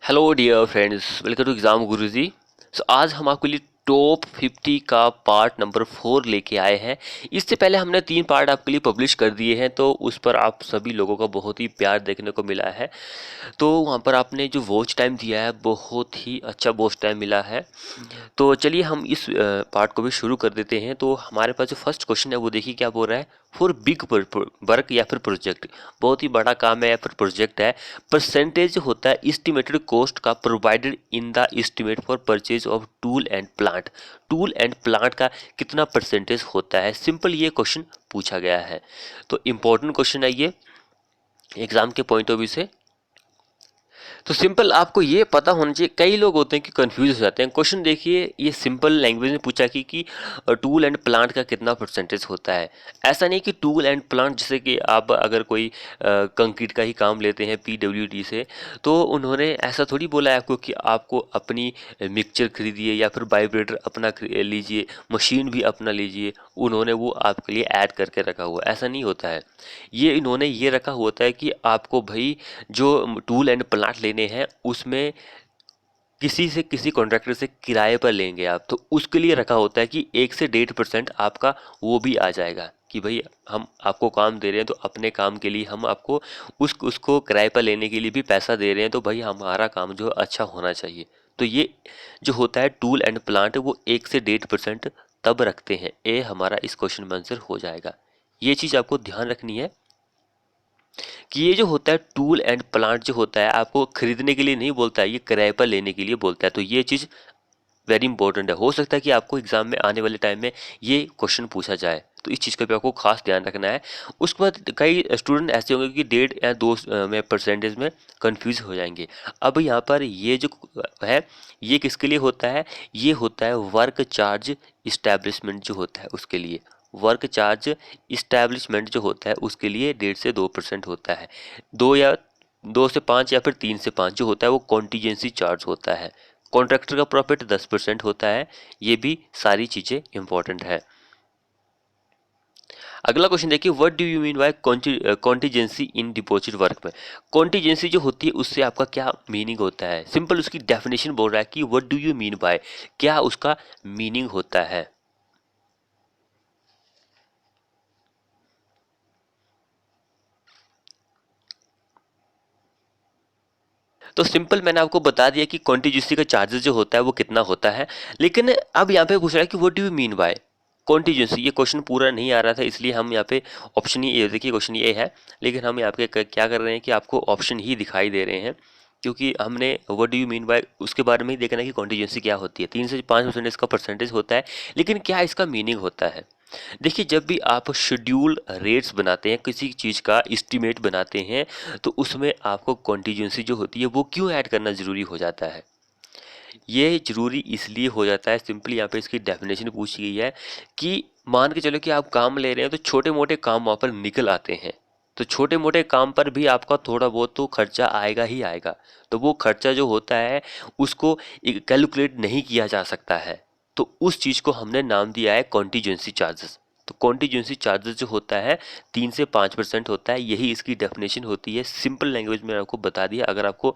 Hello dear friends, welcome to exam Guruji. आज हम आपके लिए टॉप 50 का पार्ट नंबर 4 लेके आए हैं। इससे पहले हमने 3 पार्ट आपके लिए पब्लिश कर दिए हैं, तो उस पर आप सभी लोगों का बहुत ही प्यार देखने को मिला है। तो वहाँ पर आपने जो वॉच टाइम दिया है, बहुत ही अच्छा वॉच टाइम मिला है। तो चलिए हम इस पार्ट को भी शुरू कर देते हैं। तो हमारे पास जो फर्स्ट क्वेश्चन है वो देखिए क्या बोल रहा है। फॉर बिग वर्क या फिर प्रोजेक्ट, बहुत ही बड़ा काम है या फिर प्रोजेक्ट है, परसेंटेज होता है एस्टिमेटेड कॉस्ट का provided in the estimate for purchase of tool and plant. Tool and plant का कितना परसेंटेज होता है, सिंपल ये क्वेश्चन पूछा गया है। तो इम्पोर्टेंट क्वेश्चन है ये एग्जाम के पॉइंट ऑफ व्यू से। तो सिंपल आपको ये पता होना चाहिए। कई लोग होते हैं कि कंफ्यूज हो जाते हैं। क्वेश्चन देखिए, ये सिंपल लैंग्वेज में पूछा कि टूल एंड प्लांट का कितना परसेंटेज होता है। ऐसा नहीं कि टूल एंड प्लांट, जैसे कि आप अगर कोई कंक्रीट का ही काम लेते हैं पीडब्ल्यूडी से, तो उन्होंने ऐसा थोड़ी बोला है आपको कि आपको अपनी मिक्सचर खरीदिए या फिर वाइब्रेटर अपना लीजिए, मशीन भी अपना लीजिए। उन्होंने वो आपके लिए ऐड करके रखा हुआ, ऐसा नहीं होता है। ये इन्होंने ये रखा होता है कि आपको भाई जो टूल एंड प्लांट लेने हैं उसमें किसी से किसी कॉन्ट्रैक्टर से किराए पर लेंगे आप, तो उसके लिए रखा होता है कि 1 से 1.5% आपका वो भी आ जाएगा कि भाई हम आपको काम दे रहे हैं, तो अपने काम के लिए हम आपको उसको किराए पर लेने के लिए भी पैसा दे रहे हैं, तो भाई हमारा काम जो अच्छा होना चाहिए। तो ये जो होता है टूल एंड प्लांट, वो 1 से 1.5% तब रखते हैं। ए हमारा इस क्वेश्चन में आंसर हो जाएगा। ये चीज़ आपको ध्यान रखनी है कि ये जो होता है टूल एंड प्लांट जो होता है, आपको खरीदने के लिए नहीं बोलता है, ये किराए पर लेने के लिए बोलता है। तो ये चीज़ वेरी इंपॉर्टेंट है। हो सकता है कि आपको एग्जाम में आने वाले टाइम में ये क्वेश्चन पूछा जाए, तो इस चीज़ का भी आपको खास ध्यान रखना है। उसके बाद कई स्टूडेंट ऐसे होंगे कि 1.5 या 2 में परसेंटेज में कंफ्यूज हो जाएंगे। अब यहाँ पर ये जो है, ये किसके लिए होता है? ये होता है वर्क चार्ज इस्टेब्लिशमेंट जो होता है उसके लिए। वर्क चार्ज इस्टेब्लिशमेंट जो होता है उसके लिए 1.5 से 2% होता है। 2 से 5 या फिर 3 से 5 जो होता है वो कॉन्टीजेंसी चार्ज होता है। कॉन्ट्रैक्टर का प्रॉफिट 10% होता है। ये भी सारी चीज़ें इंपॉर्टेंट है। अगला क्वेश्चन देखिए, what do you mean by contingency in deposit work में। कॉन्टीजेंसी जो होती है उससे आपका क्या मीनिंग होता है? सिंपल उसकी डेफिनेशन बोल रहा है कि what do you mean by, क्या उसका मीनिंग होता है। तो सिंपल मैंने आपको बता दिया कि कॉन्टीजेंसी का चार्जेस जो होता है वो कितना होता है। लेकिन अब यहाँ पे पूछ रहा है कि what do you mean by contingency. ये क्वेश्चन पूरा नहीं आ रहा था, इसलिए हम यहाँ पे ऑप्शन ही, ये देखिए क्वेश्चन ये है, लेकिन हम यहाँ पे क्या कर रहे हैं कि आपको ऑप्शन ही दिखाई दे रहे हैं, क्योंकि हमने what do you mean by उसके बारे में ही देखना है कि कॉन्टीजेंसी क्या होती है। 3 से 5% इसका परसेंटेज होता है, लेकिन क्या इसका मीनिंग होता है। देखिए, जब भी आप शेड्यूल रेट्स बनाते हैं, किसी चीज़ का एस्टिमेट बनाते हैं, तो उसमें आपको कॉन्टीजेंसी जो होती है वो क्यों ऐड करना ज़रूरी हो जाता है। ये ज़रूरी इसलिए हो जाता है, सिंपली यहाँ पे इसकी डेफिनेशन पूछी गई है कि मान के चलो कि आप काम ले रहे हैं, तो छोटे मोटे काम वहाँ पर निकल आते हैं। तो छोटे मोटे काम पर भी आपका थोड़ा बहुत तो खर्चा आएगा ही आएगा। तो वो खर्चा जो होता है उसको कैलकुलेट नहीं किया जा सकता है। तो उस चीज़ को हमने नाम दिया है कॉन्टीजेंसी चार्जेस। तो कॉन्टीजेंसी चार्जेस जो होता है 3 से 5% होता है। यही इसकी डेफिनेशन होती है। सिंपल लैंग्वेज में आपको बता दिया। अगर आपको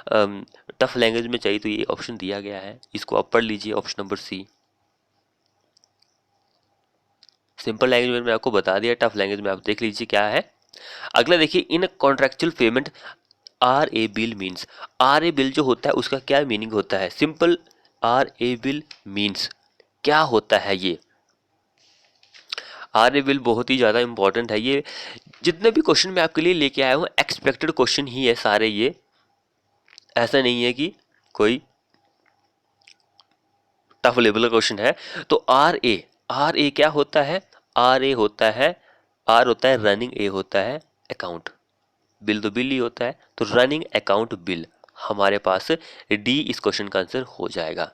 टफ लैंग्वेज में चाहिए तो ये ऑप्शन दिया गया है, इसको आप पढ़ लीजिए, option number C. Simple language में आपको बता दिया, टफ लैंग्वेज में आप देख लीजिए क्या है। अगला देखिए, in contractual payment R A bill means. R A bill जो होता है उसका क्या मीनिंग होता है? Simple, R A bill means क्या होता है ये। आर ए बिल बहुत ही ज़्यादा इंपॉर्टेंट है। ये जितने भी क्वेश्चन मैं आपके लिए लेके आया हूँ एक्सपेक्टेड क्वेश्चन ही है सारे ये। ऐसा नहीं है कि कोई टफ लेवल का क्वेश्चन है। तो आर ए क्या होता है? आर ए होता है, आर होता है रनिंग, ए होता है अकाउंट। बिल तो बिल ही होता है, तो रनिंग अकाउंट बिल हमारे पास डी इस क्वेश्चन का आंसर हो जाएगा।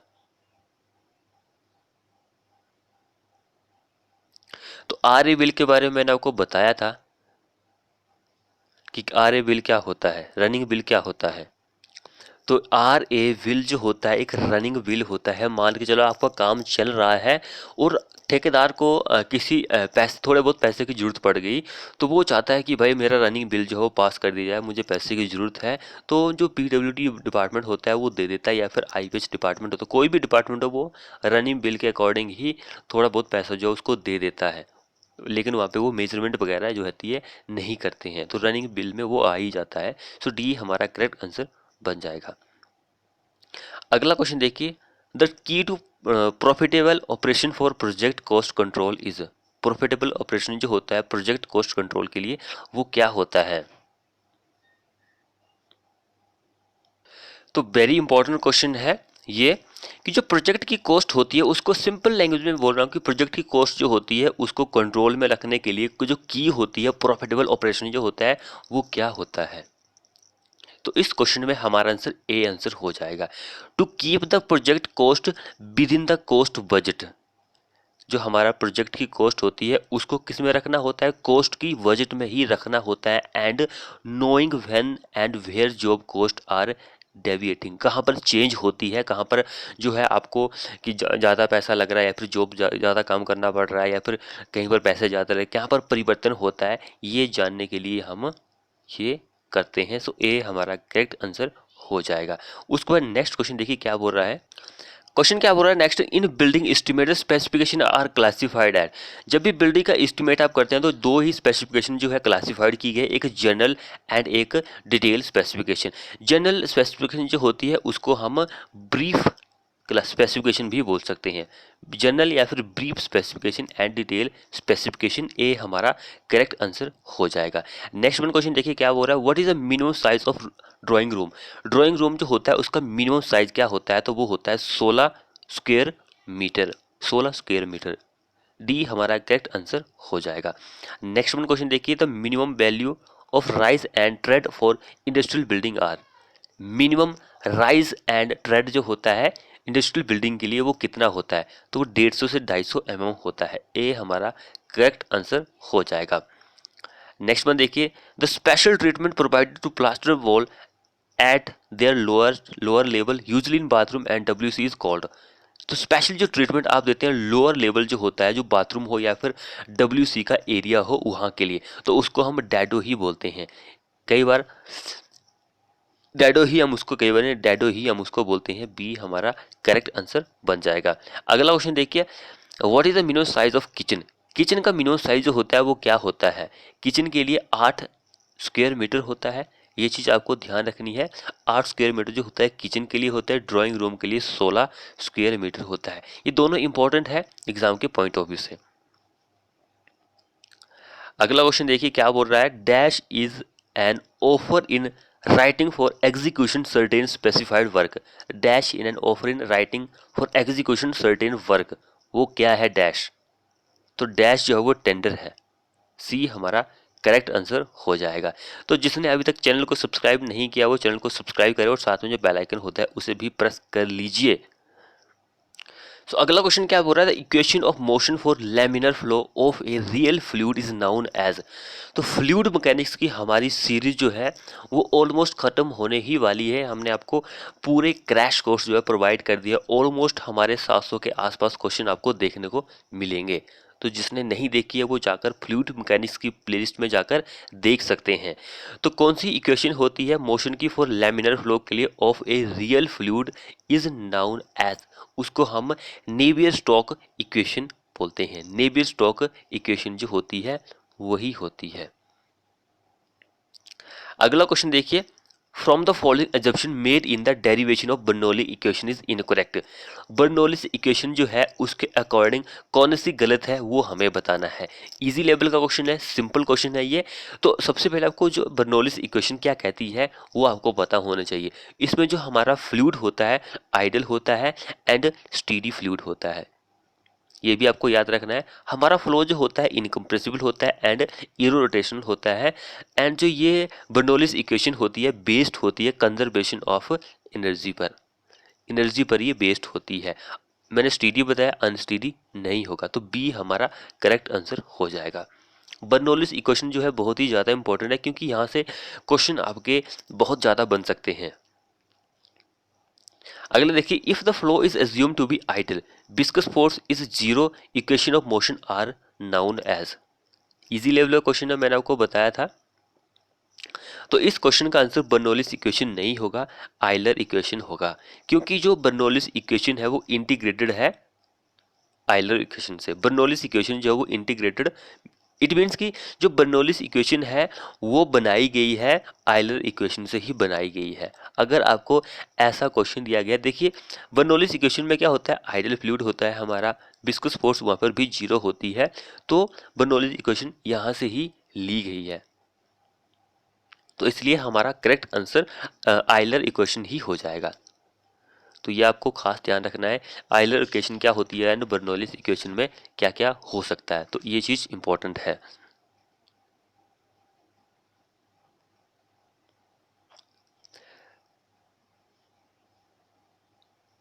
तो आर ए बिल के बारे में मैंने आपको बताया था कि आर ए बिल क्या होता है, रनिंग बिल क्या होता है। तो आर ए विल जो होता है एक रनिंग विल होता है। मान के चलो आपका काम चल रहा है और ठेकेदार को किसी पैसे थोड़े बहुत पैसे की ज़रूरत पड़ गई, तो वो चाहता है कि भाई मेरा रनिंग बिल जो है वो पास कर दिया जाए, मुझे पैसे की ज़रूरत है। तो जो पीडब्ल्यूडी डिपार्टमेंट होता है वो दे देता है, या फिर आईपीएच डिपार्टमेंट हो तो कोई भी डिपार्टमेंट हो वो रनिंग बिल के अकॉर्डिंग ही थोड़ा बहुत पैसा जो है उसको दे देता है, लेकिन वहाँ पे वो मेजरमेंट वगैरह जो होती है नहीं करते हैं, तो रनिंग बिल में वो आ ही जाता है। सो डी हमारा करेक्ट आंसर बन जाएगा। अगला क्वेश्चन देखिए, the key to profitable operation for project cost control is. Profitable operation जो होता है प्रोजेक्ट कॉस्ट कंट्रोल के लिए वो क्या होता है? तो वेरी इंपॉर्टेंट क्वेश्चन है ये, कि जो प्रोजेक्ट की कॉस्ट होती है उसको सिंपल लैंग्वेज में बोल रहा हूँ कि प्रोजेक्ट की कॉस्ट जो होती है उसको कंट्रोल में रखने के लिए जो की होती है प्रॉफिटेबल ऑपरेशन जो होता है वो क्या होता है? तो इस क्वेश्चन में हमारा आंसर ए आंसर हो जाएगा। To keep the project cost within the cost budget. जो हमारा प्रोजेक्ट की कॉस्ट होती है उसको किस में रखना होता है? कॉस्ट की बजट में ही रखना होता है। And knowing when and where job cost are deviating, कहाँ पर चेंज होती है, कहाँ पर जो है आपको कि ज़्यादा पैसा लग रहा है या फिर जॉब ज़्यादा काम करना पड़ रहा है या फिर कहीं पर पैसे ज़्यादा लगे, कहाँ पर परिवर्तन होता है, ये जानने के लिए हम ये करते हैं। सो ए हमारा करेक्ट आंसर हो जाएगा। उसके बाद नेक्स्ट क्वेश्चन देखिए क्या बोल रहा है। क्वेश्चन क्या बोल रहा है next, in building estimate specification are classified at. जब भी बिल्डिंग का एस्टिमेट आप करते हैं तो दो ही स्पेसिफिकेशन जो है क्लासिफाइड की गई, एक जनरल एंड एक डिटेल स्पेसिफिकेशन। जनरल स्पेसिफिकेशन जो होती है उसको हम ब्रीफ स्पेसिफिकेशन भी बोल सकते हैं। जनरल या फिर brief specification and detail specification, ए हमारा करेक्ट आंसर हो जाएगा। नेक्स्ट वन क्वेश्चन देखिए क्या बोल रहा है, what is the minimum size of drawing room. Drawing room जो होता है उसका मिनिमम साइज क्या होता है? तो वो होता है 16 square metre. 16 square metre, D हमारा करेक्ट आंसर हो जाएगा। नेक्स्ट वन क्वेश्चन देखिए, the minimum value of rise and tread for industrial building are. Minimum rise and tread जो होता है इंडस्ट्रियल बिल्डिंग के लिए वो कितना होता है? तो वो 150 से 250 mm होता है। ए हमारा करेक्ट आंसर हो जाएगा। नेक्स्ट वन देखिए, the special treatment provided to plaster wall at their lower level usually in bathroom and WC is called. तो स्पेशल जो ट्रीटमेंट आप देते हैं लोअर लेवल जो होता है, जो बाथरूम हो या फिर डब्ल्यूसी का एरिया हो वहाँ के लिए, तो उसको हम डैडो ही बोलते हैं। कई बार डैडो ही हम उसको बोलते हैं। बी हमारा करेक्ट आंसर बन जाएगा। अगला क्वेश्चन देखिए, what is the minimum size of kitchen. Kitchen का मिनिमम साइज जो होता है वो क्या होता है? किचन के लिए 8 स्क्वायर मीटर होता है, ये चीज़ आपको ध्यान रखनी है। 8 स्क्वायर मीटर जो होता है किचन के लिए होता है, ड्राइंग रूम के लिए 16 स्क्वायर मीटर होता है। ये दोनों इंपॉर्टेंट है एग्जाम के पॉइंट ऑफ व्यू से। अगला क्वेश्चन देखिए क्या बोल रहा है, dash is an offer in writing for execution certain specified work. Dash in an offer in writing for execution certain work, वो क्या है डैश? तो डैश जो है वो टेंडर है। सी हमारा करेक्ट आंसर हो जाएगा। तो जिसने अभी तक चैनल को सब्सक्राइब नहीं किया वो चैनल को सब्सक्राइब करे और साथ में जो बेल आइकन होता है उसे भी प्रेस कर लीजिए। सो अगला क्वेश्चन क्या बोल रहा है, the equation of motion for laminar flow of a real fluid is known as. तो फ्लूइड मैकेनिक्स की हमारी सीरीज जो है वो ऑलमोस्ट खत्म होने ही वाली है। हमने आपको पूरे क्रैश कोर्स जो है प्रोवाइड कर दिया। ऑलमोस्ट हमारे 700 के आसपास क्वेश्चन आपको देखने को मिलेंगे। तो जिसने नहीं देखी है वो जाकर फ्लूइड मैकेनिक्स की प्लेलिस्ट में जाकर देख सकते हैं। तो कौन सी इक्वेशन होती है मोशन की फॉर लैमिनर फ्लो के लिए of a real fluid is known as, उसको हम नेवियर स्टोक्स इक्वेशन बोलते हैं। नेवियर स्टोक्स इक्वेशन जो होती है वही होती है। अगला क्वेश्चन देखिए, from the following assumption made in the derivation of Bernoulli equation is incorrect. Bernoulli equation जो है उसके अकॉर्डिंग कौन सी गलत है वो हमें बताना है। इजी लेवल का क्वेश्चन है, सिंपल क्वेश्चन है ये। तो सबसे पहले आपको जो बर्नौली इक्वेशन क्या कहती है वो आपको पता होना चाहिए। इसमें जो हमारा फ्लूइड होता है आइडल होता है एंड स्टीडी फ्लूइड होता है, ये भी आपको याद रखना है। हमारा फ्लो जो होता है इनकम्प्रेसिबल होता है एंड इरोटेशनल होता है। एंड जो ये बर्नौलीज इक्वेशन होती है बेस्ड होती है कंजर्वेशन ऑफ एनर्जी पर। एनर्जी पर ये बेस्ड होती है। मैंने स्टीडी बताया, अनस्टीडी नहीं होगा। तो बी हमारा करेक्ट आंसर हो जाएगा। बर्नौलीज इक्वेशन जो है बहुत ही ज़्यादा इंपॉर्टेंट है क्योंकि यहाँ से क्वेश्चन आपके बहुत ज़्यादा बन सकते हैं। अगला देखिए, if the flow is assume to be ideal, viscous force is zero, equation of motion are known as. Easy level का क्वेश्चन है, मैंने आपको बताया था। तो इस क्वेश्चन का आंसर बर्नौलिस इक्वेशन नहीं होगा, आयलर इक्वेशन होगा, क्योंकि जो बर्नौलिस इक्वेशन है वो इंटीग्रेटेड है आयलर इक्वेशन से। बर्नौलिस इक्वेशन जो है वो इंटीग्रेटेड, इट मीन्स कि जो बर्नौलिस इक्वेशन है वो बनाई गई है आयलर इक्वेशन से ही बनाई गई है। अगर आपको ऐसा क्वेश्चन दिया गया, देखिए बर्नौलिस इक्वेशन में क्या होता है, आइडल फ्लूइड होता है हमारा, विस्कस फोर्स वहाँ पर भी जीरो होती है, तो बर्नौलिस इक्वेशन यहाँ से ही ली गई है, तो इसलिए हमारा करेक्ट आंसर आयलर इक्वेशन ही हो जाएगा। तो ये आपको खास ध्यान रखना है, आयलर इक्वेशन क्या होती है एंड बर्नौलिस इक्वेशन में क्या क्या हो सकता है, तो ये चीज़ इंपॉर्टेंट है।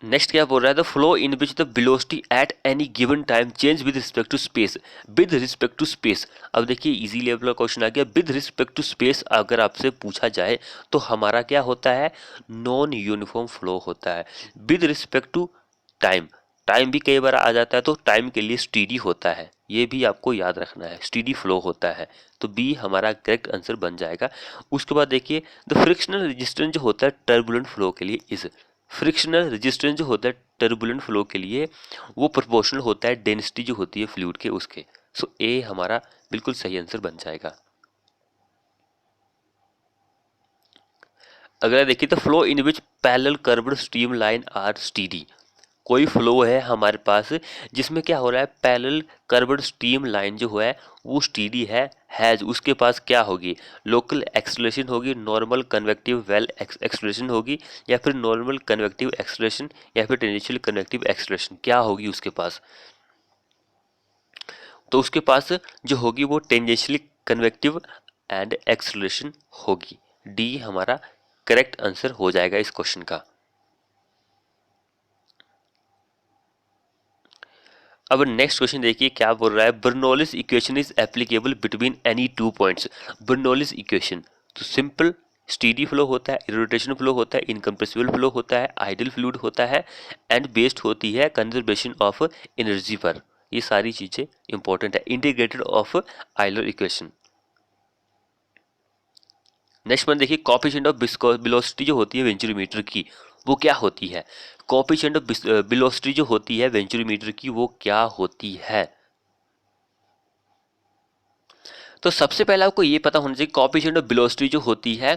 नेक्स्ट क्या बोल रहा है, the flow in which the velocity at any given time change with respect to space, with respect to space. अब देखिए इजी लेवल का क्वेश्चन आ गया, विद रिस्पेक्ट टू स्पेस अगर आपसे पूछा जाए तो हमारा क्या होता है, नॉन यूनिफॉर्म फ्लो होता है। With respect to time, time भी कई बार आ जाता है, तो टाइम के लिए स्टीडी होता है, ये भी आपको याद रखना है, स्टीडी फ्लो होता है, तो बी हमारा करेक्ट आंसर बन जाएगा। उसके बाद देखिए, द फ्रिक्शनल रेजिस्टेंस जो होता है टर्बुलेंट फ्लो के लिए इज, फ्रिक्शनल रेजिस्टेंस जो होता है टर्बुलेंट फ्लो के लिए वो प्रोपोर्शनल होता है डेंसिटी जो होती है फ्लूइड के उसके। सो ए हमारा बिल्कुल सही आंसर बन जाएगा। अगला देखिए, the flow in which parallel curved stream line are steady, कोई फ्लो है हमारे पास जिसमें क्या हो रहा है, पैरेलल कर्व्ड स्ट्रीम लाइन जो है वो स्टीडी हैज उसके पास क्या होगी, लोकल एक्सेलरेशन होगी, नॉर्मल कन्वेक्टिव वेल एक्सेलरेशन होगी, या फिर नॉर्मल कन्वेक्टिव एक्सेलरेशन, या फिर टेंजेंशियल कन्वेक्टिव एक्सेलरेशन, क्या होगी उसके पास। तो उसके पास जो होगी वो टेंजेंशियल कन्वेक्टिव एंड एक्सेलरेशन होगी। डी हमारा करेक्ट आंसर हो जाएगा इस क्वेश्चन का। अब नेक्स्ट क्वेश्चन देखिए क्या बोल रहा है, Bernoulli's equation is applicable between any two points. Bernoulli's equation तो सिंपल स्टीडी फ्लो होता है, इरोटेशन फ्लो होता है, इनकम्प्रेसिबल फ्लो होता है, आइडल फ्लूइड होता है, एंड बेस्ड होती है कंजर्वेशन ऑफ एनर्जी पर। ये सारी चीजें इंपॉर्टेंट है, integrated of Euler equation. Next one देखिए, कोएफिशिएंट ऑफ वेलोसिटी जो होती है वेंचुरीमीटर की वो क्या होती है, कोएफिशिएंट ऑफ वेलोसिटी जो होती है वेंचुरीमीटर की वो क्या होती है। तो सबसे पहले आपको ये पता होना चाहिए कोएफिशिएंट ऑफ वेलोसिटी जो होती है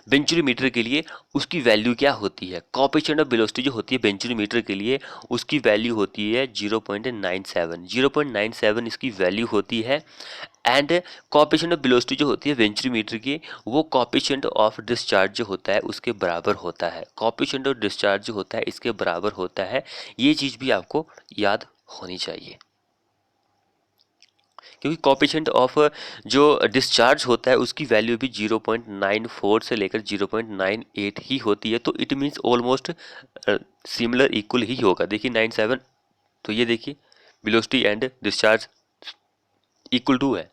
वेंचुरीमीटर के लिए उसकी वैल्यू क्या होती है। कोएफिशिएंट ऑफ वेलोसिटी जो होती है वेंचुरीमीटर के लिए उसकी वैल्यू होती है 0.97, 0.97 इसकी वैल्यू होती है। एंड कोएफिशिएंट ऑफ वेलोसिटी जो होती है वेंचुरीमीटर की वो कोएफिशिएंट ऑफ डिस्चार्ज जो होता है उसके बराबर होता है, कोएफिशिएंट ऑफ डिस्चार्ज जो होता है इसके बराबर होता है। ये चीज़ भी आपको याद होनी चाहिए, क्योंकि कोएफिशिएंट ऑफ जो डिस्चार्ज होता है उसकी वैल्यू भी 0.94 से लेकर 0.98 ही होती है, तो it means almost similar equal ही होगा। देखिए 97, तो ये देखिए velocity and discharge equal to है।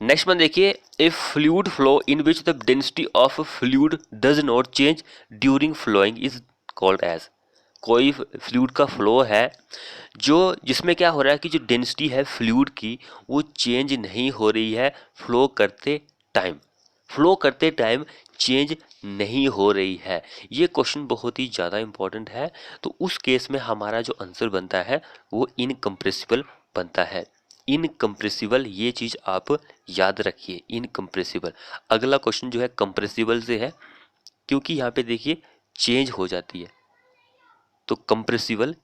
नेक्स्ट वन देखिए, a fluid flow in which the density of fluid does not change during flowing is called as. कोई फ्लूइड का फ्लो है जो जिसमें क्या हो रहा है कि जो डेंसिटी है फ्लूइड की वो चेंज नहीं हो रही है फ्लो करते टाइम, फ्लो करते टाइम चेंज नहीं हो रही है। ये क्वेश्चन बहुत ही ज़्यादा इंपॉर्टेंट है, तो उस केस में हमारा जो आंसर बनता है वो इनकम्प्रेसिबल बनता है। इनकम्प्रेसिबल, ये चीज़ आप याद रखिए, इनकम्प्रेसिबल। अगला क्वेश्चन जो है कंप्रेसिबल से है, क्योंकि यहाँ पे देखिए चेंज हो जाती है, तो कंप्रेसिबल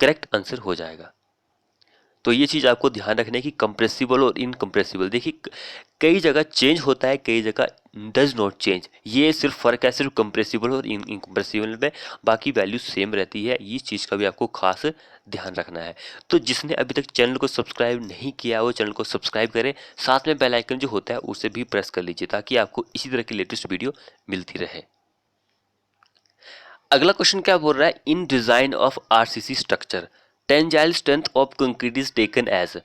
करेक्ट आंसर हो जाएगा। तो ये चीज़ आपको ध्यान रखना है कि कंप्रेसिबल और इनकम्प्रेसिबल, देखिए कई जगह चेंज होता है, कई जगह डज नॉट चेंज, ये सिर्फ फ़र्क है सिर्फ कंप्रेसिबल और इनकम्प्रेसिबल में, बाकी वैल्यू सेम रहती है। इस चीज़ का भी आपको खास ध्यान रखना है। तो जिसने अभी तक चैनल को सब्सक्राइब नहीं किया वो चैनल को सब्सक्राइब करें, साथ में बेल आइकन जो होता है उसे भी प्रेस कर लीजिए ताकि आपको इसी तरह की लेटेस्ट वीडियो मिलती रहे। अगला क्वेश्चन क्या बोल रहा है, in design of RCC structure tensile strength of concrete is taken as.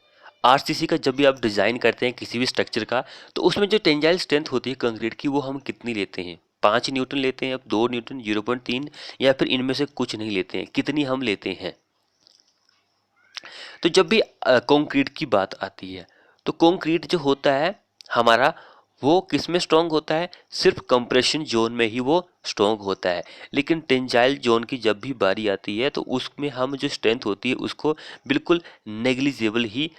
RCC का जब भी आप डिजाइन करते हैं किसी भी स्ट्रक्चर का, तो उसमें जो टेंजाइल स्ट्रेंथ होती है कंक्रीट की वो हम कितनी लेते हैं, 5 न्यूटन लेते हैं, 2 न्यूटन, 0.3, या फिर इनमें से कुछ नहीं लेते हैं? कितनी हम लेते हैं? तो जब भी कंक्रीट की बात आती है तो कंक्रीट जो होता है हमारा, वो किस में स्ट्रांग होता है? सिर्फ कंप्रेशन जोन में ही वो स्ट्रांग होता है। लेकिन टेंजाइल जोन की जब भी बारी आती है तो उसमें हम जो स्ट्रेंथ होती है उसको बिल्कुल नेग्लिजिबल ही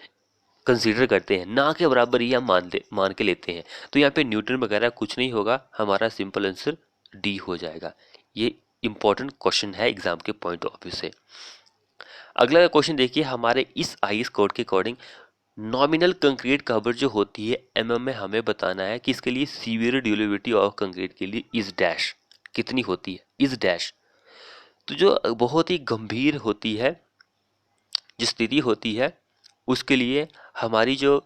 कंसीडर करते हैं, ना के बराबर ही हम मान के लेते हैं। तो यहाँ पे न्यूटन वगैरह कुछ नहीं होगा, हमारा सिंपल आंसर डी हो जाएगा। ये इंपॉर्टेंट क्वेश्चन है एग्जाम के पॉइंट ऑफ व्यू से। अगला क्वेश्चन देखिए, हमारे इस आईएस कोड के अकॉर्डिंग नॉमिनल कंक्रीट कवर जो होती है एमएम में हमें बताना है कि इसके लिए सीवियर ड्यूरेबिलिटी ऑफ कंक्रीट के लिए इज डैश कितनी होती है? इज डैश तो जो बहुत ही गंभीर होती है, जो स्थिति होती है, उसके लिए हमारी जो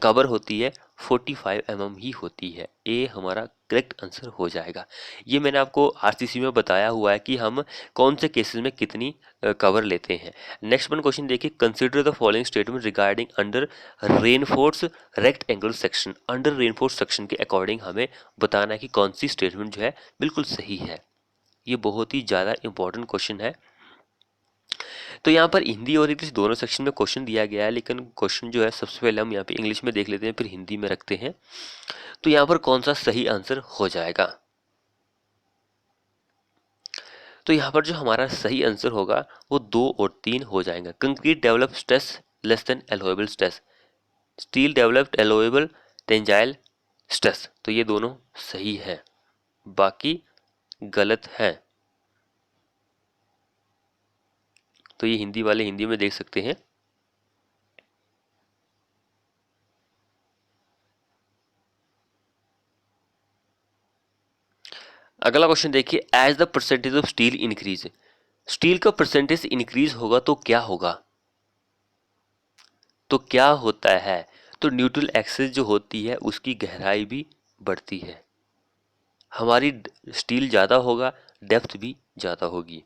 कवर होती है 45 mm ही होती है। ए हमारा करेक्ट आंसर हो जाएगा। ये मैंने आपको आरसीसी में बताया हुआ है कि हम कौन से केसेस में कितनी कवर लेते हैं। नेक्स्ट वन क्वेश्चन देखिए, consider the following statement regarding under reinforce rectangle section. Under reinforce section के अकॉर्डिंग हमें बताना है कि कौन सी स्टेटमेंट जो है बिल्कुल सही है। ये बहुत ही ज़्यादा इंपॉर्टेंट क्वेश्चन है। तो यहाँ पर हिंदी और इंग्लिश दोनों सेक्शन में क्वेश्चन दिया गया है, लेकिन क्वेश्चन जो है सबसे पहले हम यहाँ पे इंग्लिश में देख लेते हैं, फिर हिंदी में रखते हैं। तो यहाँ पर कौन सा सही आंसर हो जाएगा? तो यहाँ पर जो हमारा सही आंसर होगा वो 2 और 3 हो जाएगा। Concrete develop stress less than allowable stress, steel developed allowable tensile stress. तो ये दोनों सही है, बाकी गलत है। तो ये हिंदी वाले हिंदी में देख सकते हैं। अगला क्वेश्चन देखिए, as the percentage of steel increase, steel का परसेंटेज इंक्रीज होगा तो क्या होगा? तो क्या होता है? तो न्यूट्रल एक्सिस जो होती है उसकी गहराई भी बढ़ती है, हमारी स्टील ज़्यादा होगा, डेप्थ भी ज़्यादा होगी।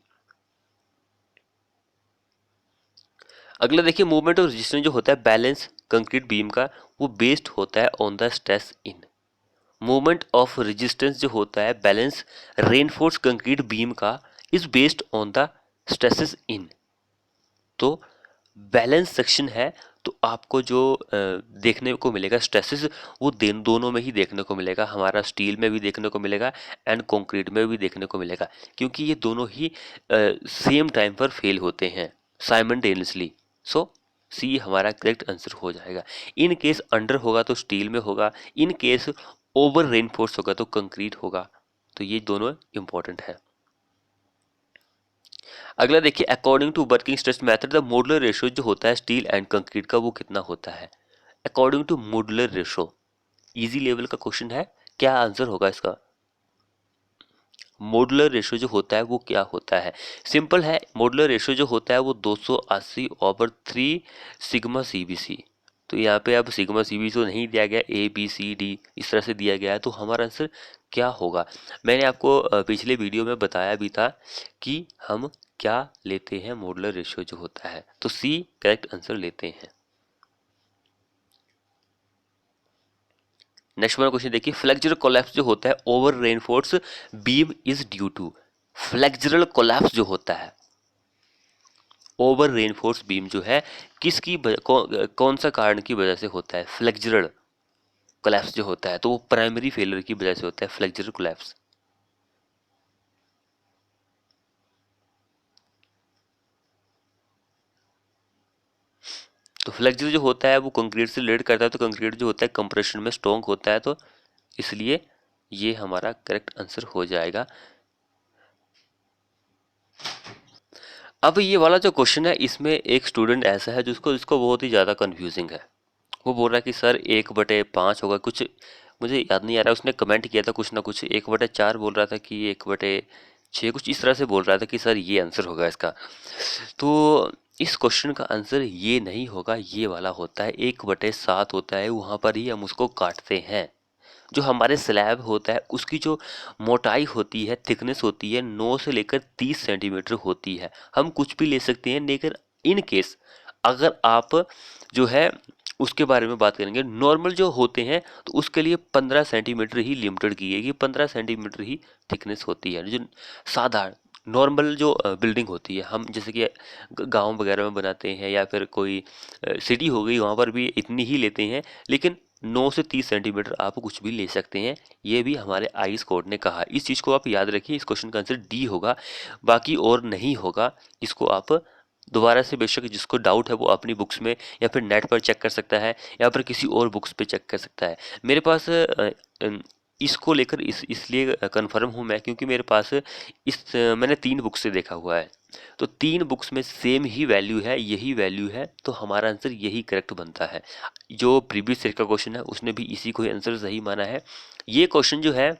अगला देखिए, मूवमेंट ऑफ रेजिस्टेंस जो होता है बैलेंस कंक्रीट बीम का, वो बेस्ड होता है on the stress in. Movement of resistance जो होता है बैलेंस रेनफोर्स कंक्रीट बीम का is based on the stresses इन। तो बैलेंस सेक्शन है तो आपको जो देखने को मिलेगा स्ट्रेसेस, वो दोनों में ही देखने को मिलेगा। हमारा स्टील में भी देखने को मिलेगा एंड कंक्रीट में भी देखने को मिलेगा, क्योंकि ये दोनों ही सेम टाइम पर फेल होते हैं साइमल्टेनियसली। सो सी हमारा करेक्ट आंसर हो जाएगा। इन केस अंडर होगा तो स्टील में होगा, इन केस ओवर रेनफोर्स होगा तो कंक्रीट होगा। तो ये दोनों इंपॉर्टेंट है। अगला देखिए, according to working stress method the modular ratio जो होता है स्टील एंड कंक्रीट का वो कितना होता है? According to modular ratio, easy level का क्वेश्चन है, क्या आंसर होगा इसका? मॉडुलर रेशियो जो होता है वो क्या होता है? सिंपल है, मॉडुलर रेशियो जो होता है वो 280/3 सिग्मा सीबीसी। तो यहाँ पे अब सिग्मा सीबीसी तो नहीं दिया गया, ए बी सी डी इस तरह से दिया गया है, तो हमारा आंसर क्या होगा? मैंने आपको पिछले वीडियो में बताया भी था कि हम क्या लेते हैं मॉडुलर रेशियो जो होता है, तो सी करेक्ट आंसर लेते हैं। नेक्स्ट वाला क्वेश्चन देखिए, फ्लेक्सुरल कोलैप्स जो होता है over reinforce beam is due to. Flexural collapse जो होता है ओवर रेनफोर्स बीम जो है किसकी कौन सा कारण की वजह से होता है? फ्लेक्सुरल कोलैप्स जो होता है तो वो प्राइमरी फेलियर की वजह से होता है फ्लेक्सुरल कोलैप्स। तो फ्लेक्सुरल जो होता है वो कंक्रीट से रिलेट करता है, तो कंक्रीट जो होता है कंप्रेशन में स्ट्रॉन्ग होता है, तो इसलिए ये हमारा करेक्ट आंसर हो जाएगा। अब ये वाला जो क्वेश्चन है इसमें एक स्टूडेंट ऐसा है जिसको बहुत ही ज़्यादा कंफ्यूजिंग है। वो बोल रहा है कि सर 1/5 होगा, कुछ मुझे याद नहीं आ रहा, उसने कमेंट किया था कुछ ना कुछ 1/4 बोल रहा था कि 1/6 कुछ इस तरह से बोल रहा था कि सर ये आंसर होगा इसका। तो इस क्वेश्चन का आंसर ये नहीं होगा, ये वाला होता है 1/7 होता है, वहाँ पर ही हम उसको काटते हैं। जो हमारे स्लैब होता है उसकी जो मोटाई होती है, थिकनेस होती है 9 से लेकर 30 सेंटीमीटर होती है। हम कुछ भी ले सकते हैं, लेकिन इन केस अगर आप जो है उसके बारे में बात करेंगे, नॉर्मल जो होते हैं तो उसके लिए 15 सेंटीमीटर ही लिमिटेड की है कि 15 सेंटीमीटर ही थिकनेस होती है। जो साधारण नॉर्मल जो बिल्डिंग होती है, हम जैसे कि गांव वगैरह में बनाते हैं या फिर कोई सिटी हो गई, वहाँ पर भी इतनी ही लेते हैं, लेकिन 9 से 30 सेंटीमीटर आप कुछ भी ले सकते हैं। ये भी हमारे आईएस कोड ने कहा। इस चीज़ को आप याद रखिए। इस क्वेश्चन का आंसर डी होगा, बाकी और नहीं होगा। इसको आप दोबारा से बेशक जिसको डाउट है वो अपनी बुक्स में या फिर नेट पर चेक कर सकता है या फिर किसी और बुक्स पे चेक कर सकता है। मेरे पास इसको लेकर इसलिए कंफर्म हूँ मैं, क्योंकि मेरे पास मैंने 3 बुक्स से देखा हुआ है, तो 3 बुक्स में सेम ही वैल्यू है, यही वैल्यू है, तो हमारा आंसर यही करेक्ट बनता है। जो प्रीवियस ईयर का क्वेश्चन है उसने भी इसी को ही आंसर सही माना है। ये क्वेश्चन जो है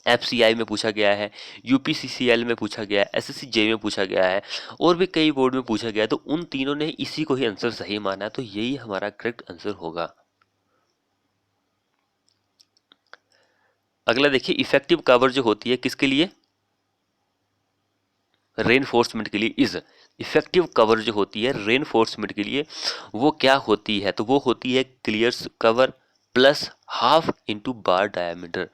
एफसीआई में पूछा गया है, यूपीसीसीएल में पूछा गया है, एसएससी जे में पूछा गया है और भी कई बोर्ड में पूछा गया है, तो उन तीनों ने इसी को ही आंसर सही माना है, तो यही हमारा करेक्ट आंसर होगा। अगला देखिए, इफेक्टिव कवर जो होती है किसके लिए, रेनफोर्समेंट के लिए। इज इफेक्टिव कवर जो होती है रेनफोर्समेंट के लिए, वो क्या होती है, तो वो होती है clears cover plus half into bar diameter.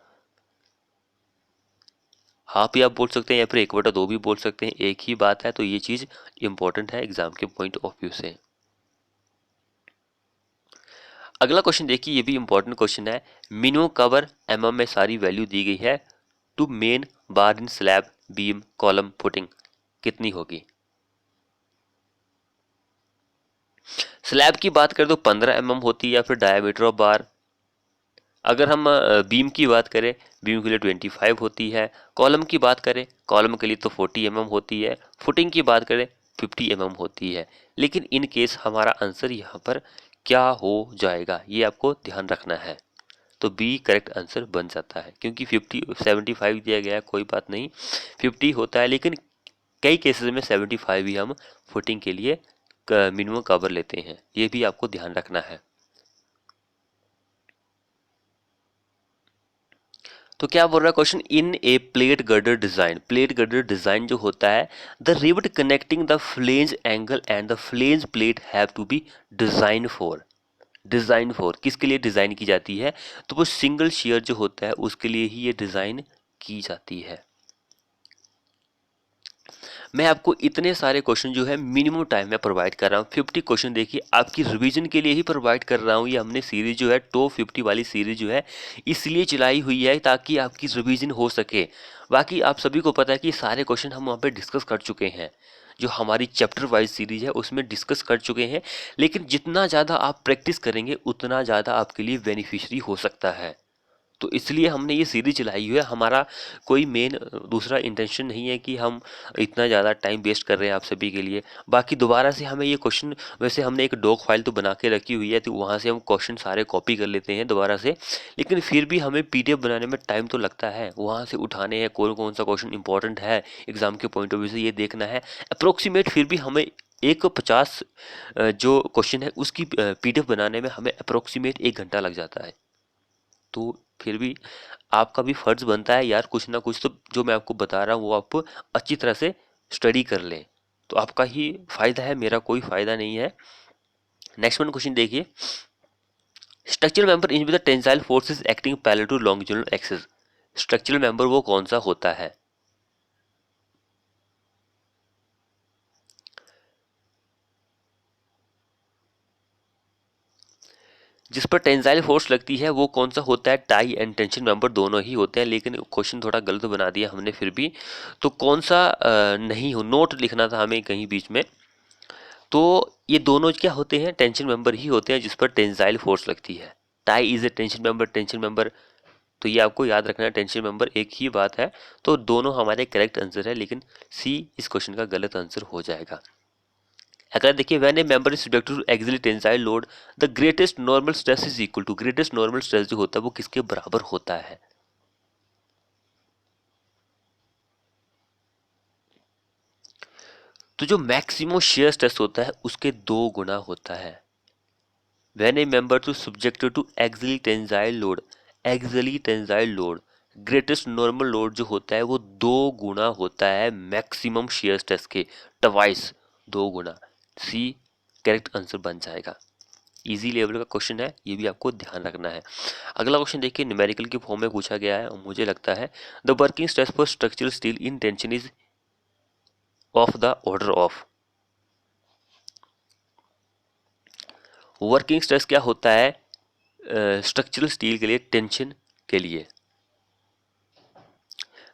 Half ही आप बोल सकते हैं या फिर 1/2 भी बोल सकते हैं, एक ही बात है। तो ये चीज इंपॉर्टेंट है एग्जाम के पॉइंट ऑफ व्यू से। अगला क्वेश्चन देखिए, ये भी इंपॉर्टेंट क्वेश्चन है। मिनिमम कवर एमएम में सारी वैल्यू दी गई है, to main bar in slab beam column footing कितनी होगी। स्लैब की बात करें तो 15 mm होती है या फिर डायमीटर ऑफ बार। अगर हम बीम की बात करें, बीम के लिए 25 होती है। कॉलम की बात करें, कॉलम के लिए तो 40 mm होती है। फुटिंग की बात करें 50 mm होती है। लेकिन इन केस हमारा आंसर यहाँ पर क्या हो जाएगा, ये आपको ध्यान रखना है। तो बी करेक्ट आंसर बन जाता है, क्योंकि 75 दिया गया है, कोई बात नहीं, 50 होता है, लेकिन कई केसेस में 75 ही हम फुटिंग के लिए मिनिमम कवर लेते हैं, ये भी आपको ध्यान रखना है। तो क्या बोल रहा है question, in a plate girder design, plate girder design जो होता है, the rivet connecting the flange angle and the flange plate have to be design for. Design for किसके लिए डिजाइन की जाती है, तो वो सिंगल शेयर जो होता है उसके लिए ही ये डिजाइन की जाती है। मैं आपको इतने सारे क्वेश्चन जो है मिनिमम टाइम में प्रोवाइड कर रहा हूँ। 50 क्वेश्चन देखिए आपकी रिवीजन के लिए ही प्रोवाइड कर रहा हूँ। ये हमने सीरीज जो है टॉप 50 वाली सीरीज जो है इसलिए चलाई हुई है ताकि आपकी रिवीजन हो सके। बाकी आप सभी को पता है कि सारे क्वेश्चन हम वहाँ पे डिस्कस कर चुके हैं, जो हमारी चैप्टर वाइज सीरीज है उसमें डिस्कस कर चुके हैं। लेकिन जितना ज़्यादा आप प्रैक्टिस करेंगे उतना ज़्यादा आपके लिए बेनिफिशियरी हो सकता है, तो इसलिए हमने ये सीरीज चलाई हुई है। हमारा कोई मेन दूसरा इंटेंशन नहीं है कि हम इतना ज़्यादा टाइम वेस्ट कर रहे हैं आप सभी के लिए। बाकी दोबारा से हमें ये क्वेश्चन, वैसे हमने एक डॉक फाइल तो बना के रखी हुई है, तो वहाँ से हम क्वेश्चन सारे कॉपी कर लेते हैं दोबारा से, लेकिन फिर भी हमें पीडीएफ बनाने में टाइम तो लगता है। वहाँ से उठाने हैं कौन कौन सा क्वेश्चन इंपॉर्टेंट है एग्जाम के पॉइंट ऑफ व्यू से, ये देखना है अप्रोक्सीमेट। फिर भी हमें एक 50 जो क्वेश्चन है उसकी पीडीएफ बनाने में हमें अप्रोक्सीमेट 1 घंटा लग जाता है। तो फिर भी आपका भी फर्ज बनता है यार, कुछ ना कुछ तो जो मैं आपको बता रहा हूँ वो आप अच्छी तरह से स्टडी कर लें, तो आपका ही फायदा है, मेरा कोई फायदा नहीं है। नेक्स्ट वन क्वेश्चन देखिए, structural member in with the tensile forces acting parallel to longitudinal axis. Structural member वो कौन सा होता है, जिस पर टेंसाइल फोर्स लगती है वो कौन सा होता है। टाई एंड टेंशन मेंबर दोनों ही होते हैं, लेकिन क्वेश्चन थोड़ा गलत बना दिया हमने फिर भी। तो कौन सा नहीं हो, नोट लिखना था हमें कहीं बीच में। तो ये दोनों क्या होते हैं, टेंशन मेंबर ही होते हैं जिस पर टेंसाइल फोर्स लगती है। Tie is a tension member, tension member, तो ये आपको याद रखना है, टेंशन मेंबर एक ही बात है। तो दोनों हमारे करेक्ट आंसर है, लेकिन सी इस क्वेश्चन का गलत आंसर हो जाएगा। अगर देखिए, when a member is subject to axial tensile load, the greatest normal stress is equal to, greatest normal stress जो होता है वो किसके बराबर होता है। तो जो मैक्सिमम शेयर स्ट्रेस होता है उसके 2 गुना होता है। When a member to subjected to axially tensile load, axially tensile load, greatest normal load जो होता है वो 2 गुना होता है मैक्सिमम शेयर स्ट्रेस के, ट्वाइस, 2 गुना। सी करेक्ट आंसर बन जाएगा। इजी लेवल का क्वेश्चन है, ये भी आपको ध्यान रखना है। अगला क्वेश्चन देखिए, न्यूमेरिकल की फॉर्म में पूछा गया है और मुझे लगता है the working stress for structural steel in tension is of the order of. Working stress क्या होता है स्ट्रक्चरल स्टील के लिए टेंशन के लिए।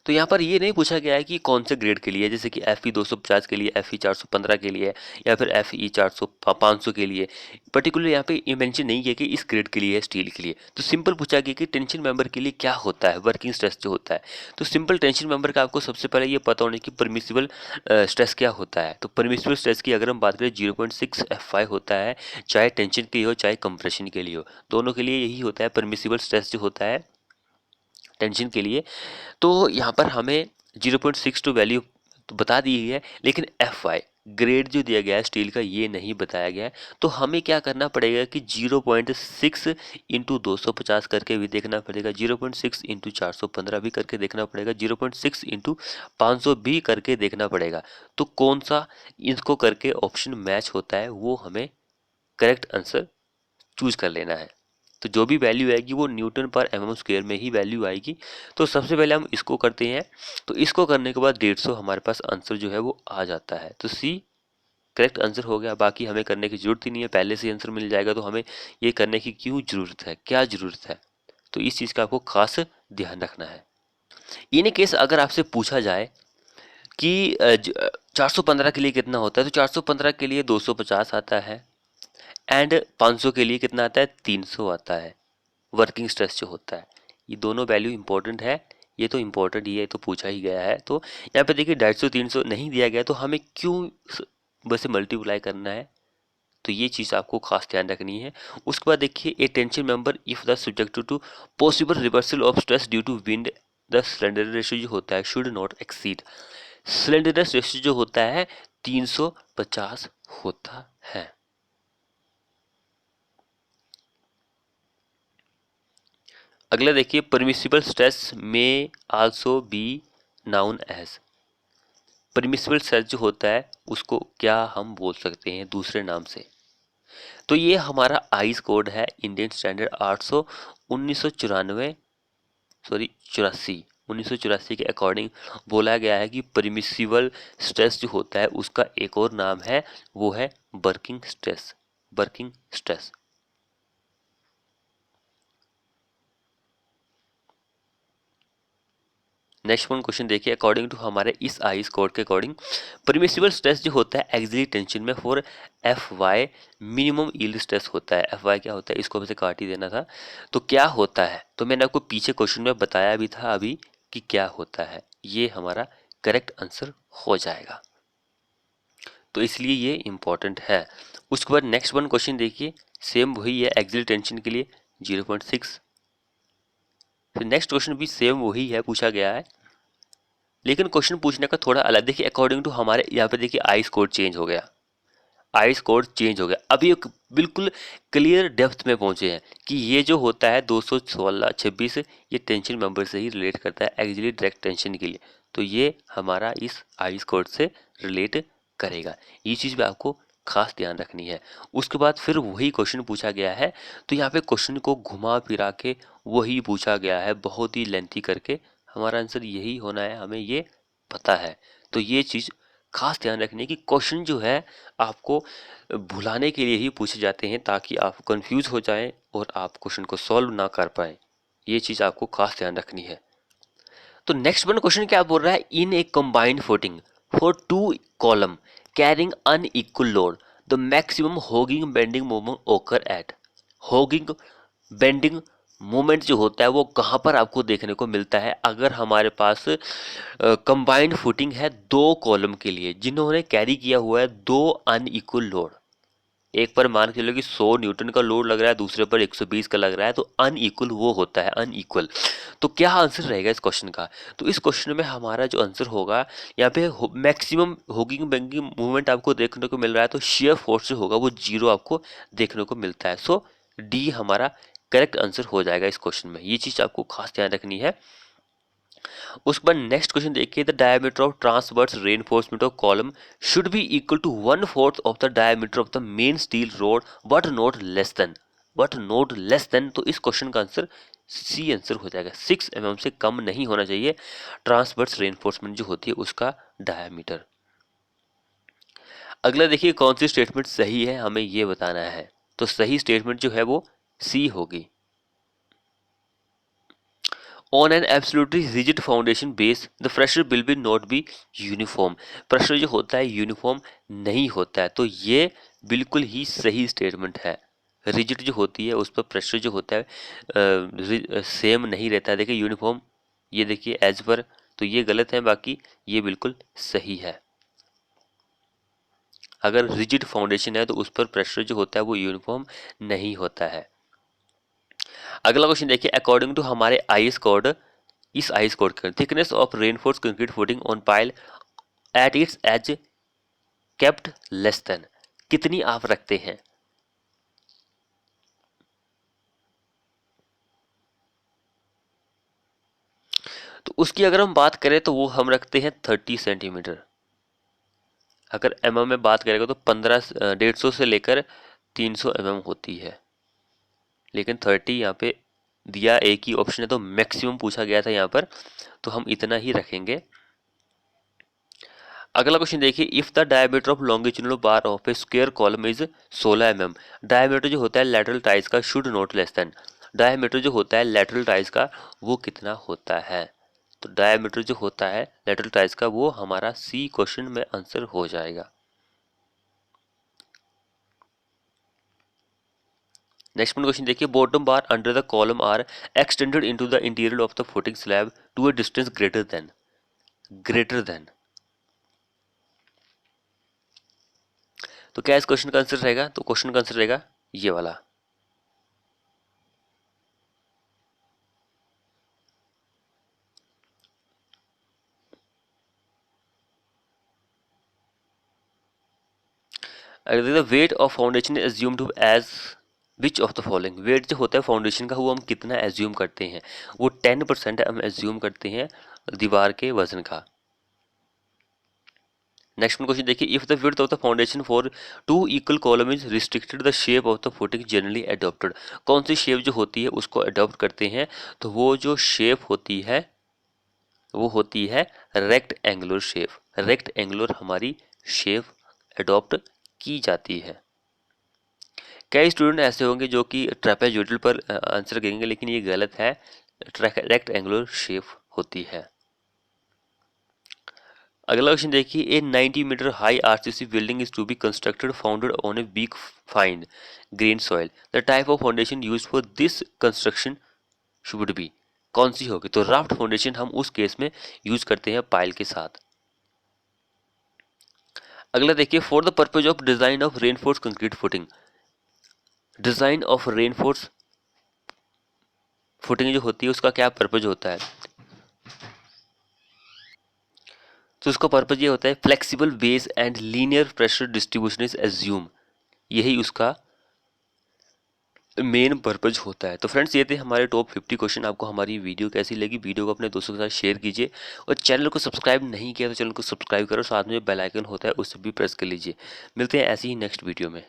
तो यहाँ पर ये नहीं पूछा गया है कि कौन से ग्रेड के लिए, जैसे कि FE 250 के लिए, FE 415 के लिए, या फिर FE 500 के लिए। पर्टिकुलर यहाँ पे ये मेंशन नहीं है कि इस ग्रेड के लिए है, स्टील के लिए। तो सिंपल पूछा गया कि टेंशन मेंबर के लिए क्या होता है वर्किंग स्ट्रेस जो होता है। तो सिंपल टेंशन मेंबर का आपको सबसे पहले ये पता होने की परमिसिबल स्ट्रेस क्या होता है। तो परमिसिबल स्ट्रेस की अगर हम बात करें 0.6 F5 होता है, चाहे टेंशन के लिए हो चाहे कंप्रेशन के लिए हो, दोनों के लिए यही होता है परमिसिबल स्ट्रेस जो होता है टेंशन के लिए। तो यहाँ पर हमें 0.62 वैल्यू तो बता दी गई है, लेकिन FY ग्रेड जो दिया गया है स्टील का ये नहीं बताया गया है। तो हमें क्या करना पड़ेगा कि 0.6 इंटू 250 करके भी देखना पड़ेगा, 0.6 इंटू 415 भी करके देखना पड़ेगा, 0.6 इंटू 500 भी करके देखना पड़ेगा। तो कौन सा इसको करके ऑप्शन मैच होता है वो हमें करेक्ट आंसर चूज कर लेना है। तो जो भी वैल्यू आएगी वो न्यूटन पर mm स्क्वायर में ही वैल्यू आएगी। तो सबसे पहले हम इसको करते हैं, तो इसको करने के बाद 150 हमारे पास आंसर जो है वो आ जाता है। तो सी करेक्ट आंसर हो गया। बाकी हमें करने की जरूरत ही नहीं है, पहले से आंसर मिल जाएगा। तो हमें ये करने की क्यों जरूरत है, क्या जरूरत है, तो इस चीज़ का आपको खास ध्यान रखना है। इन केस अगर आपसे पूछा जाए कि 415 के लिए कितना होता है, तो 415 के लिए 250 आता है, एंड 500 के लिए कितना आता है, 300 आता है वर्किंग स्ट्रेस जो होता है। ये दोनों वैल्यू इंपॉर्टेंट है, ये तो इंपॉर्टेंट ही है, तो पूछा ही गया है। तो यहाँ पे देखिए 250 300 नहीं दिया गया, तो हमें क्यों बस मल्टीप्लाई करना है, तो ये चीज़ आपको खास ध्यान रखनी है। उसके बाद देखिए a tension member if the subject to possible reversal of stress due to wind the slenderness ratio जो होता है should not exceed. Slenderness ratio जो होता है 350 होता है। अगला देखिए permissible stress may also be known as. Permissible stress जो होता है उसको क्या हम बोल सकते हैं दूसरे नाम से, तो ये हमारा आइस कोड है इंडियन स्टैंडर्ड 800 1994 1984 के अकॉर्डिंग बोला गया है कि परमिसिबल स्ट्रेस जो होता है उसका एक और नाम है, वो है working stress. Working stress. Next one question देखिए, अकॉर्डिंग टू हमारे इस आइस कोड के अकॉर्डिंग परमिसिबल स्ट्रेस जो होता है एक्सिलरी टेंशन में for FY minimum yield stress होता है। FY क्या होता है, इसको वैसे काट ही देना था। तो क्या होता है, तो मैंने आपको पीछे क्वेश्चन में बताया भी था अभी कि क्या होता है, ये हमारा करेक्ट आंसर हो जाएगा। तो इसलिए ये इंपॉर्टेंट है। उसके बाद नेक्स्ट वन क्वेश्चन देखिए, सेम वही है एक्सिलरी टेंशन के लिए 0.6। फिर नेक्स्ट क्वेश्चन भी सेम वही है पूछा गया है, लेकिन क्वेश्चन पूछने का थोड़ा अलग। देखिए अकॉर्डिंग टू हमारे यहाँ पे देखिए आइस कोड चेंज हो गया, आइस कोड चेंज हो गया। अभी एक बिल्कुल क्लियर डेप्थ में पहुंचे हैं कि ये जो होता है 216-26 ये टेंशन मेंबर से ही रिलेट करता है एक्चुअली डायरेक्ट टेंशन के लिए। तो ये हमारा इस आइस कोड से रिलेट करेगा, ये चीज़ भी आपको खास ध्यान रखनी है। उसके बाद फिर वही क्वेश्चन पूछा गया है, तो यहाँ पे क्वेश्चन को घुमा फिरा के वही पूछा गया है बहुत ही लेंथी करके। हमारा आंसर यही होना है, हमें ये पता है। तो ये चीज़ खास ध्यान रखनी है कि क्वेश्चन जो है आपको भुलाने के लिए ही पूछे जाते हैं, ताकि आप कंफ्यूज हो जाएं और आप क्वेश्चन को सॉल्व ना कर पाए। ये चीज़ आपको खास ध्यान रखनी है। तो नेक्स्ट वन क्वेश्चन क्या बोल रहा है, in a combined footing for 2 column carrying unequal load the maximum hogging bending moment occur at. Hogging bending moment जो होता है वो कहाँ पर आपको देखने को मिलता है, अगर हमारे पास कंबाइंड फुटिंग है 2 कॉलम के लिए जिन्होंने कैरी किया हुआ है 2 अनइक्वल लोड। एक पर मान के चलो कि 100 न्यूटन का लोड लग रहा है, दूसरे पर 120 का लग रहा है, तो अनइक्वल वो होता है अनइक्वल। तो क्या आंसर रहेगा इस क्वेश्चन का, तो इस क्वेश्चन में हमारा जो आंसर होगा यहाँ पे मैक्सिमम होगिंग बेंडिंग मूवमेंट आपको देखने को मिल रहा है, तो शेयर फोर्स जो होगा वो 0 आपको देखने को मिलता है। सो डी हमारा करेक्ट आंसर हो जाएगा इस क्वेश्चन में। ये चीज़ आपको खास ध्यान रखनी है। उसके बाद नेक्स्ट क्वेश्चन देखिए, the diameter of transverse reinforcement of column should be equal to 1/4 of the diameter of the main steel rod but not less than, तो इस क्वेश्चन का आंसर सी आंसर हो जाएगा। 6 mm से कम नहीं होना चाहिए ट्रांसवर्स रेनफोर्समेंट जो होती है उसका डायमीटर। अगला देखिए कौन सी स्टेटमेंट सही है, हमें ये बताना है। तो सही स्टेटमेंट जो है वो सी होगी। On an absolutely rigid foundation base the pressure will be not be uniform, pressure जो होता है यूनिफॉर्म नहीं होता है। तो ये बिल्कुल ही सही स्टेटमेंट है। रिजिड जो होती है उस पर प्रेशर जो होता है सेम नहीं रहता है। देखिए यूनिफॉर्म, ये देखिए एज पर, तो ये गलत है, बाकी ये बिल्कुल सही है। अगर रिजिड फाउंडेशन है तो उस पर प्रेशर जो होता है वो यूनिफॉर्म नहीं होता है। अगला क्वेश्चन देखिए, अकॉर्डिंग टू हमारे आईएस कोड, इस आईएस कोड का thickness of reinforce concrete footing on pile at its edge kept less than, कितनी आप रखते हैं? तो उसकी अगर हम बात करें तो वो हम रखते हैं 30 सेंटीमीटर। अगर mm में बात करेगा तो 150 से लेकर 300 mm होती है, लेकिन 30 यहाँ पे दिया एक ही ऑप्शन है तो मैक्सिमम पूछा गया था यहाँ पर, तो हम इतना ही रखेंगे। अगला क्वेश्चन देखिए, if the diameter of longitudinal bar of A square column is 16 mm, diameter जो होता है लैटरल टाइज का should not less then, diameter जो होता है लैटरल टाइज का वो कितना होता है? तो डायमीटर जो होता है लैटरल टाइज का वो हमारा सी क्वेश्चन में आंसर हो जाएगा। नेक्स्ट क्वेश्चन देखिए, bottom bar under the column are extended into the interior of the footing slab to a distance greater than, तो क्या इस क्वेश्चन का आंसर रहेगा? तो क्वेश्चन का आंसर रहेगा ये वाला। अगर the weight of foundation is assumed as which of the following, weight जो होता है फाउंडेशन का वो हम कितना एज्यूम करते हैं? वो 10% हम एज्यूम करते हैं दीवार के वजन का। नेक्स्ट क्वेश्चन देखिए, if the width of the foundation for two equal column is restricted the shape of the footing generally adopted, कौन सी शेप जो होती है उसको अडॉप्ट करते हैं? तो वो जो शेप होती है वो होती है rectangular shape. Rectangular हमारी शेप अडॉप्ट की जाती है। कई स्टूडेंट ऐसे होंगे जो कि ट्रेपेजोइडल पर आंसर करेंगे, लेकिन ये गलत है, रेक्ट एंगुलर शेप होती है। अगला क्वेश्चन देखिए, a 90 metre high RCC building is to be constructed founded on a weak fine grain soil, the type of foundation used for this construction should be, कौन सी होगी? तो राफ्ट फाउंडेशन हम उस केस में यूज करते हैं पाइल के साथ। अगला देखिए, for the purpose of design of reinforce concrete footing, design of reinforce footing जो होती है उसका क्या पर्पज होता है? तो उसका पर्पज ये होता है flexible base and linear pressure distribution is assume, यही उसका मेन पर्पज होता है। तो फ्रेंड्स ये थे हमारे टॉप 50 क्वेश्चन। आपको हमारी वीडियो कैसी लगी? वीडियो को अपने दोस्तों के साथ शेयर कीजिए, और चैनल को सब्सक्राइब नहीं किया तो चैनल को सब्सक्राइब करो, साथ में जो बेल आइकन होता है उसे भी प्रेस कर लीजिए। मिलते हैं ऐसी ही नेक्स्ट वीडियो में।